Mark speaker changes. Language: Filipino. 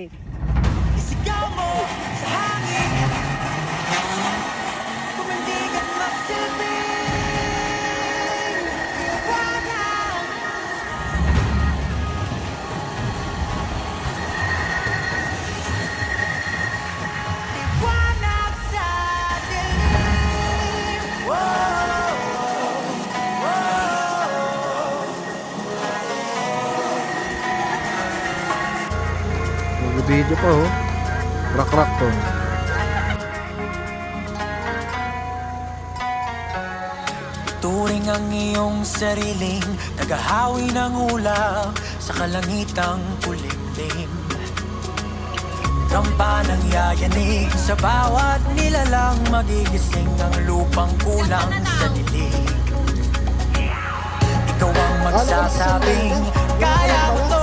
Speaker 1: Sige.
Speaker 2: Isigaw mo sa hangin, tumindig at magsilbing liwanag. Liwanag sa dilim.
Speaker 3: Nag-video pa oh. Rock to.
Speaker 2: Turing ang iyong sariling tagahawi ng ulap sa kalangitang kulimlim. Kampanang yayanig sa bawat nilalang, magigising ang lupang kulang sa dilig. Ikaw ang magsasabing kaya ko to.